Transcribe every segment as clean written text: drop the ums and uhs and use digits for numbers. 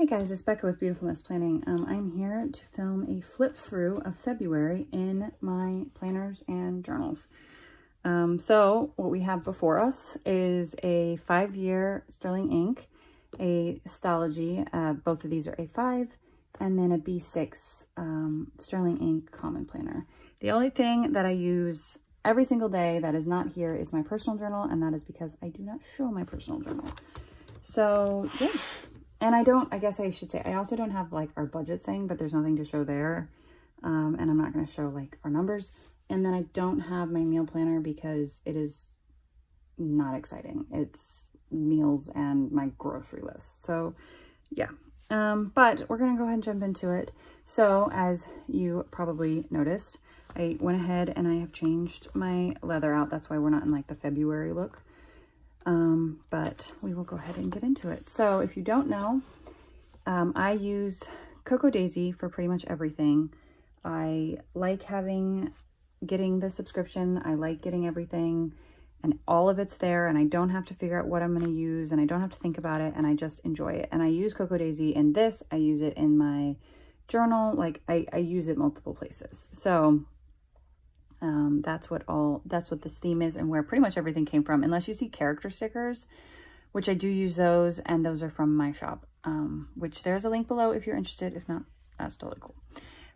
Hey guys, it's Becca with Beautiful Mess Planning. I'm here to film a flip through of February in my planners and journals. So what we have before us is a 5-year sterling ink, a Stalogy, both of these are A5, and then a B6 sterling ink common planner. The only thing that I use every single day that is not here is my personal journal, and that is because I do not show my personal journal. So yeah. And I guess I should say, I also don't have like our budget thing, but there's nothing to show there. And I'm not going to show like our numbers. And then I don't have my meal planner because it is not exciting. It's meals and my grocery list. So yeah. But we're going to go ahead and jump into it. So as you probably noticed, I went ahead and I have changed my leather out. That's why we're not in like the February look. But we will go ahead and get into it. So if you don't know, I use Cocoa Daisy for pretty much everything. I like getting the subscription. I like getting everything and all of it's there, and I don't have to figure out what I'm going to use, and I don't have to think about it, and I just enjoy it. And I use Cocoa Daisy in this. I use it in my journal. Like I use it multiple places. So that's what this theme is and where pretty much everything came from, unless you see character stickers, which I do use those, and those are from my shop, which there's a link below if you're interested. If not, that's totally cool.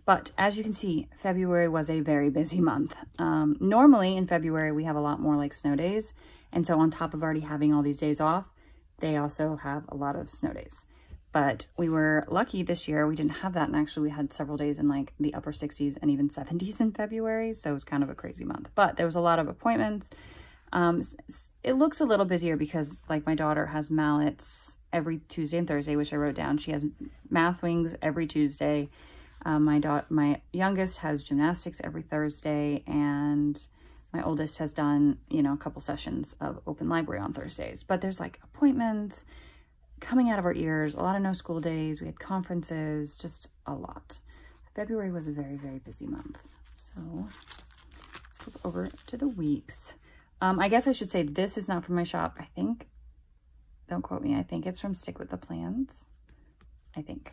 But as you can see, February was a very busy month. Normally in February, we have a lot more like snow days. And so on top of already having all these days off, they also have a lot of snow days. But we were lucky this year, we didn't have that. And actually we had several days in like the upper 60s and even 70s in February. So it was kind of a crazy month, but there was a lot of appointments. It looks a little busier because like my daughter has mallets every Tuesday and Thursday, which I wrote down. She has math wings every Tuesday. My youngest has gymnastics every Thursday, and my oldest has done, you know, a couple sessions of open library on Thursdays. But there's like appointments coming out of our ears, a lot of no school days. We had conferences, just a lot. February was a very, very busy month. So let's flip over to the weeks. I guess I should say this is not from my shop. I think, don't quote me, I think it's from Stick With The Plans, I think.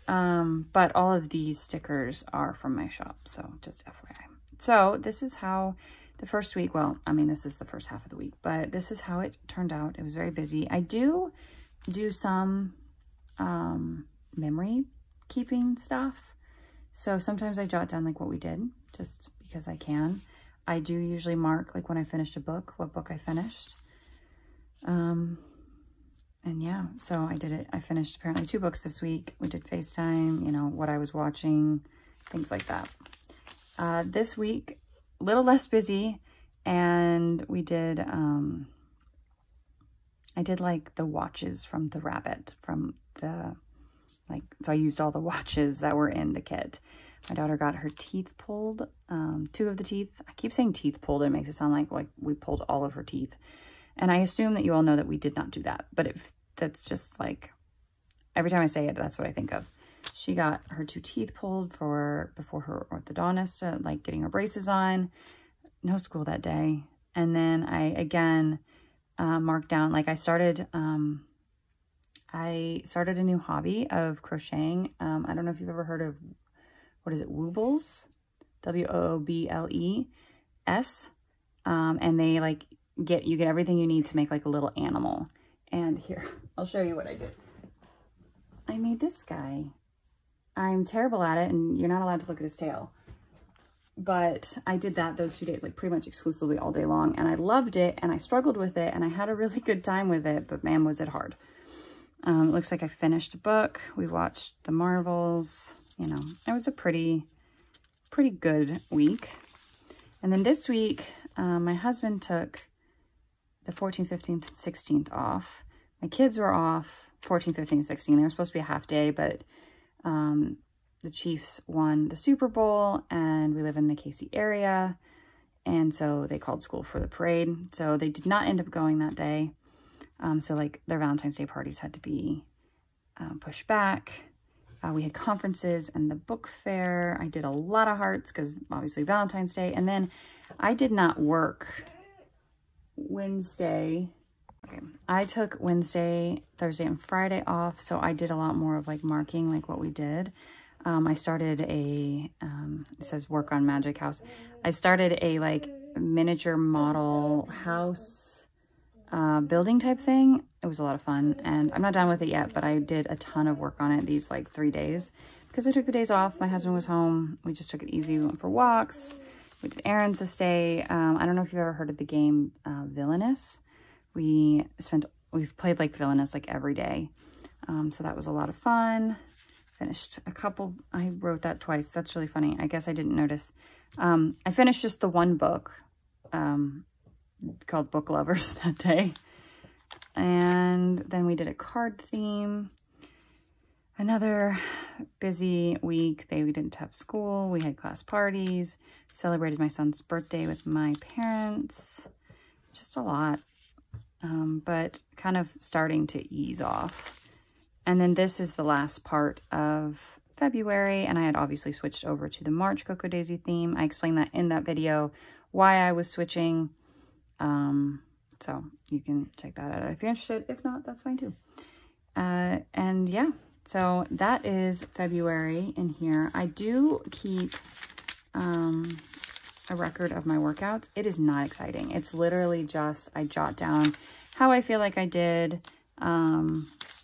But all of these stickers are from my shop, so just FYI. So this is how the first week, well, I mean, this is the first half of the week, but this is how it turned out. It was very busy. I do some memory keeping stuff. So sometimes I jot down like what we did, just because I can. I do usually mark like when I finished a book, what book I finished. And yeah, so I did it. I finished apparently 2 books this week. We did FaceTime, you know, what I was watching, things like that. This week, a little less busy, and we did, I did like the watches from the rabbit, from the, like, so I used all the watches that were in the kit. My daughter got her teeth pulled, 2 of the teeth. I keep saying teeth pulled. It makes it sound like we pulled all of her teeth. And I assume that you all know that we did not do that. But that's just like, every time I say it, that's what I think of. She got her 2 teeth pulled before her orthodontist, like getting her braces on. No school that day. And then I, again, marked down, like I started a new hobby of crocheting. I don't know if you've ever heard of, what is it, Woobles? W-O-O-B-L-E-S. And they like, you get everything you need to make like a little animal. And here, I'll show you what I did. I made this guy. I'm terrible at it, and you're not allowed to look at his tail. But I did that those 2 days, like pretty much exclusively all day long. And I loved it, and I struggled with it, and I had a really good time with it, but man, was it hard. It looks like I finished a book. We watched The Marvels. You know, it was a pretty good week. And then this week, my husband took the 14th, 15th, 16th off. My kids were off 14th, 15th, 16th. They were supposed to be a half day, but the Chiefs won the Super Bowl, and we live in the KC area. And so they called school for the parade. So they did not end up going that day. So like their Valentine's Day parties had to be pushed back. We had conferences and the book fair. I did a lot of hearts because obviously Valentine's Day. And then I did not work Wednesday. Okay, I took Wednesday, Thursday, and Friday off, so I did a lot more of like marking like what we did. I started a, it says work on Magic House. I started a like miniature model house building type thing. It was a lot of fun, and I'm not done with it yet, but I did a ton of work on it these like 3 days because I took the days off. My husband was home. We just took it easy. We went for walks. We did errands this day. I don't know if you've ever heard of the game Villainous. We've played like Villainous like every day. So that was a lot of fun. Finished a couple, I wrote that twice. That's really funny. I guess I didn't notice. I finished just the one book called Book Lovers that day. And then we did a card theme. Another busy week. We didn't have school. We had class parties. Celebrated my son's birthday with my parents. Just a lot. But kind of starting to ease off. And then this is the last part of February, and I had obviously switched over to the March Cocoa Daisy theme. I explained that in that video, why I was switching. So you can check that out if you're interested. If not, that's fine too. And yeah, so that is February in here. I do keep a record of my workouts. It is not exciting. It's literally just, I jot down how I feel like I did,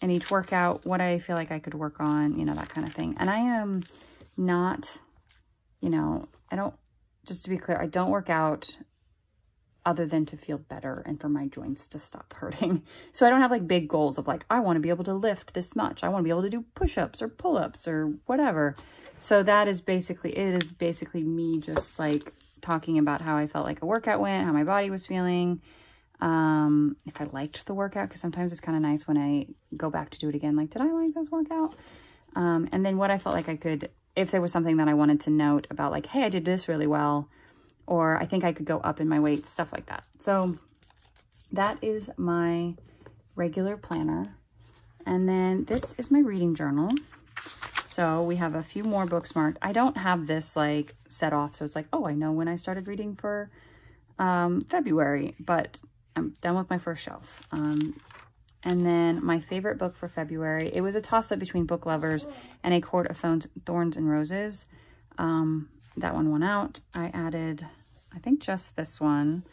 in each workout, what I feel like I could work on, you know, that kind of thing. And I am not, you know, just to be clear, I don't work out other than to feel better and for my joints to stop hurting. So I don't have like big goals of like, I want to be able to lift this much. I want to be able to do push-ups or pull-ups or whatever. So that is basically, it is basically me just like talking about how I felt like a workout went, how my body was feeling. If I liked the workout, because sometimes it's kind of nice when I go back to do it again, like, did I like this workout? And then what I felt like I could, if there was something that I wanted to note about like, hey, I did this really well, or I think I could go up in my weight, stuff like that. So that is my regular planner. And then this is my reading journal. So we have a few more books marked. I don't have this like set off, so it's like, oh, I know when I started reading for February, but I'm done with my first shelf. And then my favorite book for February, it was a toss-up between Book Lovers and A Court of Thorns and Roses. That one went out. I added, I think, just this one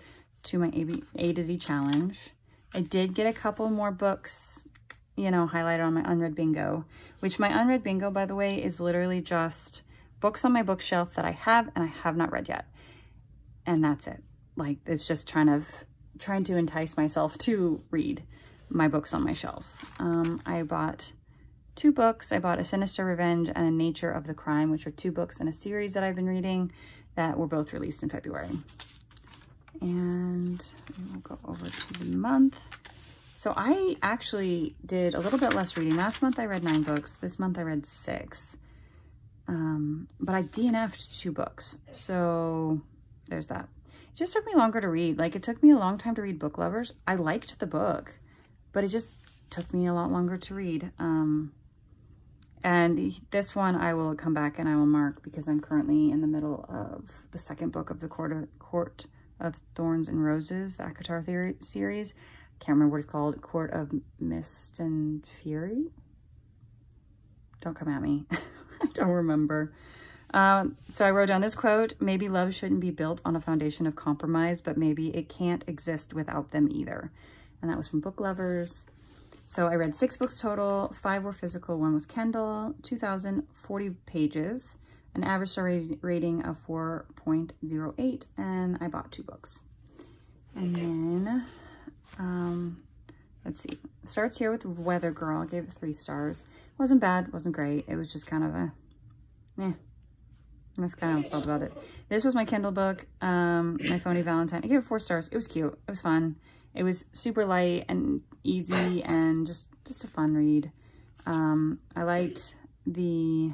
to my A to Z challenge. I did get a couple more books, you know, highlighted on my unread bingo, which my unread bingo, by the way, is literally just books on my bookshelf that I have and I have not read yet. And that's it. Like, it's just trying to entice myself to read my books on my shelf. I bought 2 books. I bought A Sinister Revenge and A Nature of the Crime, which are 2 books in a series that I've been reading that were both released in February. And we'll go over to the month. So I actually did a little bit less reading. Last month I read 9 books. This month I read 6. But I DNF'd 2 books. So there's that. It just took me longer to read. Like, it took me a long time to read Book Lovers. I liked the book, but it just took me a lot longer to read. And this one I will come back and I will mark because I'm currently in the middle of the second book of the Court of Thorns and Roses, the ACOTAR series. Can't remember what it's called. Court of Mist and Fury? Don't come at me. I don't remember. So I wrote down this quote: maybe love shouldn't be built on a foundation of compromise, but maybe it can't exist without them either. And that was from Book Lovers. So I read 6 books total. 5 were physical, 1 was Kindle, 2,040 pages, an average star rating of 4.08, and I bought 2 books. And then, let's see, starts here with Weather Girl. I gave it 3 stars. Wasn't bad, wasn't great. It was just kind of a, that's kind of how I felt about it. This was my Kindle book, My Phony Valentine. I gave it 4 stars. It was cute. It was fun. It was super light and easy and just a fun read. I liked the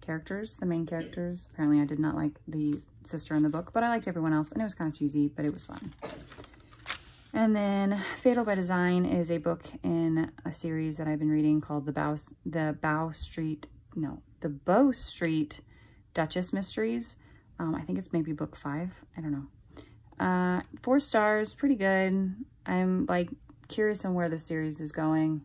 characters, the main characters. Apparently I did not like the sister in the book, but I liked everyone else, and it was kind of cheesy, but it was fun. And then Fatal by Design is a book in a series that I've been reading called The Bow Street Duchess Mysteries. I think it's maybe book 5. I don't know. 4 stars, pretty good. I'm like curious on where the series is going.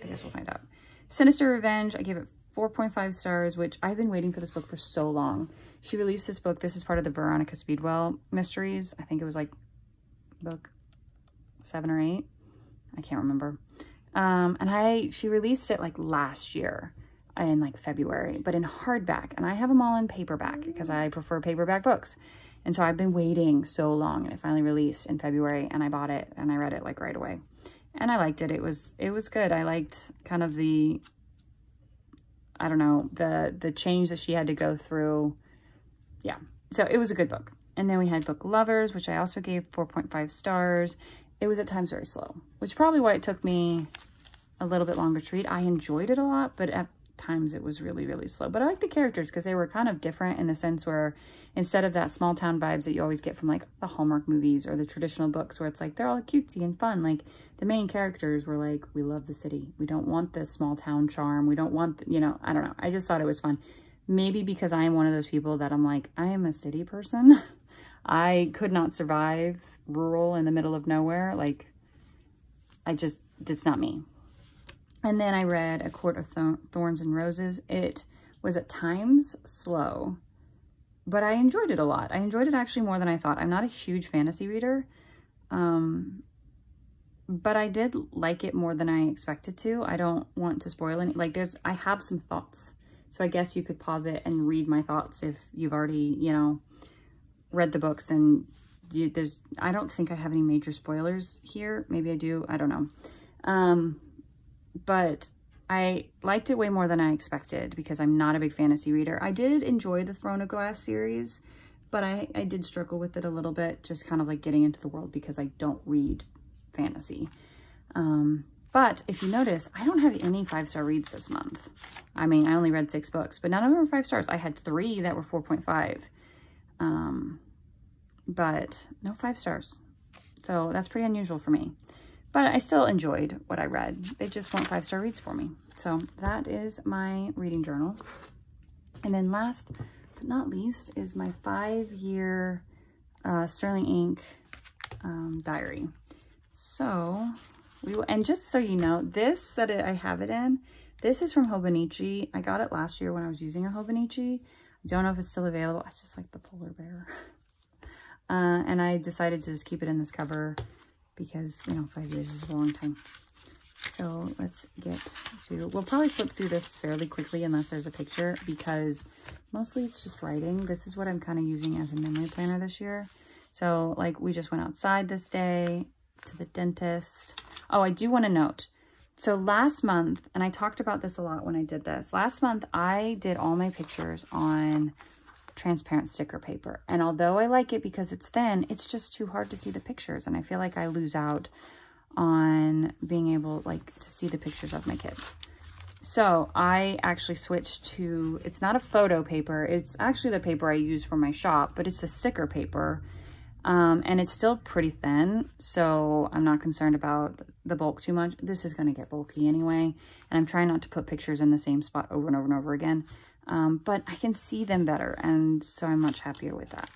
I guess we'll find out. Sinister Revenge, I gave it 4.5 stars, which I've been waiting for this book for so long. She released this book. This is part of the Veronica Speedwell mysteries. I think it was like book 7 or 8. I can't remember. She released it like last year in like February, but in hardback. And I have them all in paperback because I prefer paperback books. And so I've been waiting so long, and it finally released in February, and I bought it and I read it like right away. And I liked it. It was good. I liked kind of the, I don't know, the change that she had to go through. Yeah. So it was a good book. And then we had Book Lovers, which I also gave 4.5 stars. It was at times very slow, which is probably why it took me a little bit longer to read. I enjoyed it a lot, but at times it was really, really slow. But I like the characters because they were kind of different in the sense where instead of that small town vibes that you always get from like the Hallmark movies or the traditional books where it's like they're all cutesy and fun, like the main characters were like, we love the city. We don't want this small town charm. We don't want, you know, I don't know. I just thought it was fun. Maybe because I am one of those people that I'm like, I am a city person. I could not survive rural in the middle of nowhere. Like, it's not me. And then I read A Court of Thorns and Roses. It was at times slow, but I enjoyed it a lot. I enjoyed it actually more than I thought. I'm not a huge fantasy reader, but I did like it more than I expected to. I don't want to spoil any, like I have some thoughts. So I guess you could pause it and read my thoughts if you've already, you know, read the books. And I don't think I have any major spoilers here. Maybe I do. I don't know. But I liked it way more than I expected because I'm not a big fantasy reader. I did enjoy the Throne of Glass series, but I did struggle with it a little bit, just kind of like getting into the world because I don't read fantasy. But if you notice, I don't have any 5-star reads this month. I mean, I only read 6 books, but none of them were 5 stars. I had 3 that were 4.5, but no 5 stars. So that's pretty unusual for me. But I still enjoyed what I read. They just weren't 5-star reads for me. So that is my reading journal. And then last but not least is my 5-year Sterling Ink diary. So and just so you know, this that I have it in, this is from Hobonichi. I got it last year when I was using a Hobonichi. I don't know if it's still available. I just like the polar bear. And I decided to just keep it in this cover because, you know, 5 years is a long time. So let's get to, we'll probably flip through this fairly quickly unless there's a picture because mostly it's just writing. This is what I'm kind of using as a memory planner this year. So like we just went outside this day, to the dentist. Oh, I do want to note. So last month, and I talked about this a lot when I did this, last month I did all my pictures on transparent sticker paper. And although I like it because it's thin, it's just too hard to see the pictures. And I feel like I lose out on being able like to see the pictures of my kids. So I actually switched to, it's not a photo paper. It's actually the paper I use for my shop, but it's a sticker paper. And it's still pretty thin, so I'm not concerned about the bulk too much. This is going to get bulky anyway, and I'm trying not to put pictures in the same spot over and over and over again. But I can see them better, and so I'm much happier with that.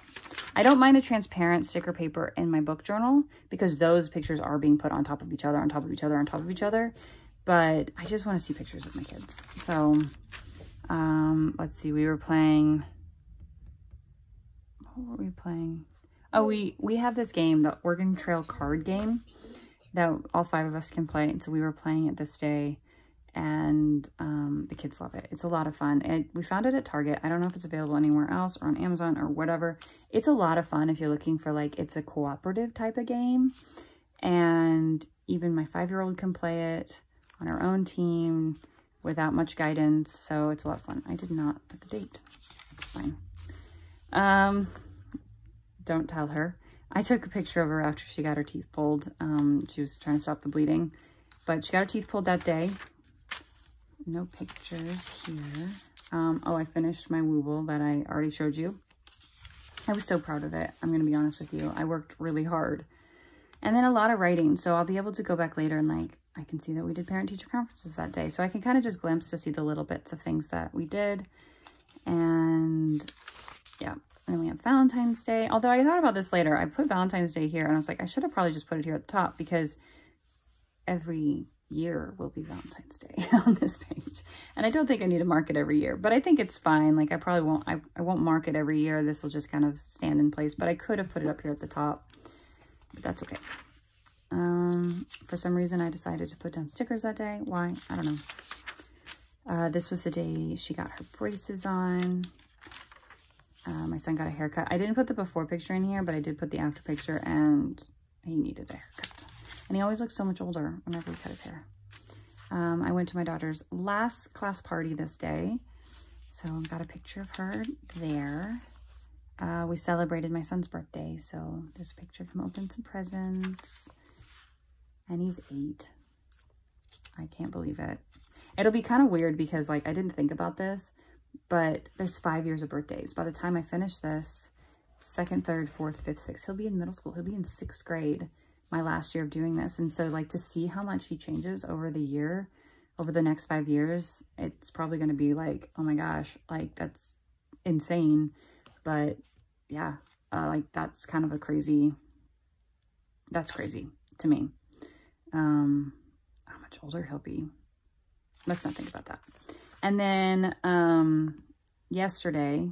I don't mind the transparent sticker paper in my book journal because those pictures are being put on top of each other, on top of each other, on top of each other. But I just want to see pictures of my kids. So let's see, we were playing, what were we playing? Oh, we have this game, the Oregon Trail card game that all 5 of us can play. And so we were playing it this day and the kids love it. It's a lot of fun. We found it at Target. I don't know if it's available anywhere else or on Amazon or whatever. It's a lot of fun if you're looking for like, it's a cooperative type of game. And even my 5-year-old can play it on her own team without much guidance. So it's a lot of fun. I did not put the date. It's fine. Don't tell her. I took a picture of her after she got her teeth pulled. She was trying to stop the bleeding, but she got her teeth pulled that day. No pictures here. Oh, I finished my Wooble that I already showed you. I was so proud of it. I'm going to be honest with you. I worked really hard. And then a lot of writing. So I'll be able to go back later and like, I can see that we did parent-teacher conferences that day. So I can kind of just glimpse to see the little bits of things that we did. And yeah. And then we have Valentine's Day. Although I thought about this later. I put Valentine's Day here and I was like, I should have probably just put it here at the top because every year will be Valentine's Day on this page. And I don't think I need to mark it every year, but I think it's fine. Like I probably won't, I won't mark it every year. This will just kind of stand in place, but I could have put it up here at the top, but that's okay. For some reason I decided to put down stickers that day. Why? I don't know. This was the day she got her braces on. My son got a haircut. I didn't put the before picture in here, but I did put the after picture, and he needed a haircut. And he always looks so much older whenever we cut his hair. I went to my daughter's last class party this day. So I've got a picture of her there. We celebrated my son's birthday. So there's a picture of him opening some presents. And he's 8. I can't believe it. It'll be kind of weird because like I didn't think about this, but there's 5 years of birthdays. By the time I finish this, 2nd, 3rd, 4th, 5th, 6th, he'll be in middle school. He'll be in 6th grade, my last year of doing this. And so like to see how much he changes over the year, over the next 5 years, it's probably going to be like, oh my gosh, like that's insane. But yeah, like that's kind of a crazy, that's crazy to me. How much older he'll be. Let's not think about that. And then yesterday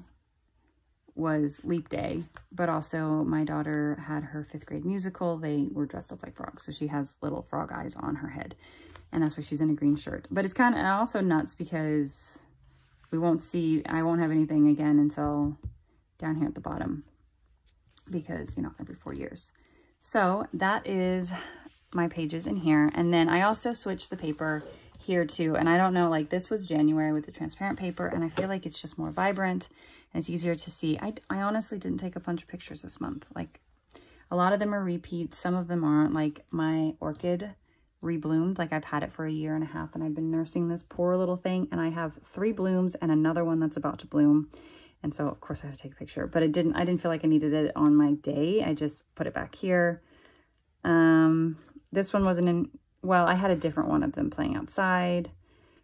was Leap Day, but also my daughter had her 5th grade musical. They were dressed up like frogs. So she has little frog eyes on her head. And that's why she's in a green shirt. But it's kind of also nuts because I won't have anything again until down here at the bottom. Because, you know, every 4 years. So that is my pages in here. And then I also switched the paper here too. And I don't know, like this was January with the transparent paper, and I feel like it's just more vibrant and it's easier to see. I honestly didn't take a bunch of pictures this month. Like a lot of them are repeats. Some of them aren't. Like my orchid rebloomed. Like I've had it for 1.5 years and I've been nursing this poor little thing, and I have 3 blooms and another one that's about to bloom. And so of course I had to take a picture, but I didn't feel like I needed it on my day. I just put it back here. This one wasn't in, well, I had a different one of them playing outside.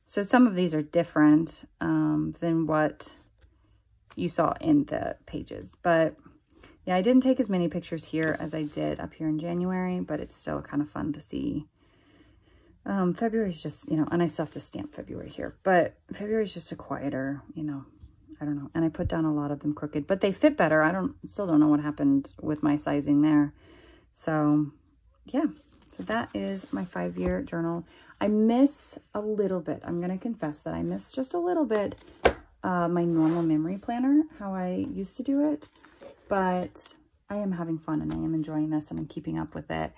So some of these are different than what you saw in the pages. But yeah, I didn't take as many pictures here as I did up here in January, but it's still kind of fun to see. February is just, you know, and I still have to stamp February here, but February is just a quieter, you know, I don't know. And I put down a lot of them crooked, but they fit better. Still don't know what happened with my sizing there. So yeah. So that is my 5-year journal. I miss a little bit. I'm going to confess that I miss just a little bit my normal memory planner, how I used to do it. But I am having fun and I am enjoying this and I'm keeping up with it.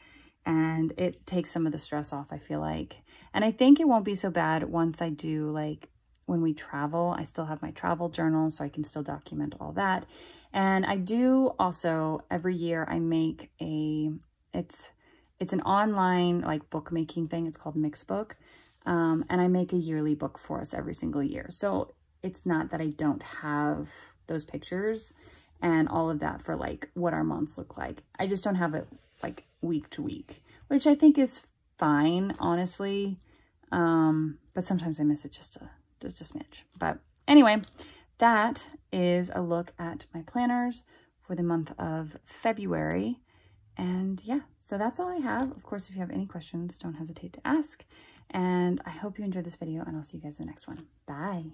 And it takes some of the stress off, I feel like. And I think it won't be so bad once I do, like, when we travel. I still have my travel journal, so I can still document all that. And I do also, every year, I make it's an online like bookmaking thing. It's called Mixbook. And I make a yearly book for us every single year. So it's not that I don't have those pictures and all of that for like what our months look like. I just don't have it like week to week, which I think is fine, honestly. But sometimes I miss it just a smidge. But anyway, that is a look at my planners for the month of February. And yeah, so that's all I have. Of course, if you have any questions, don't hesitate to ask. And I hope you enjoyed this video, and I'll see you guys in the next one. Bye.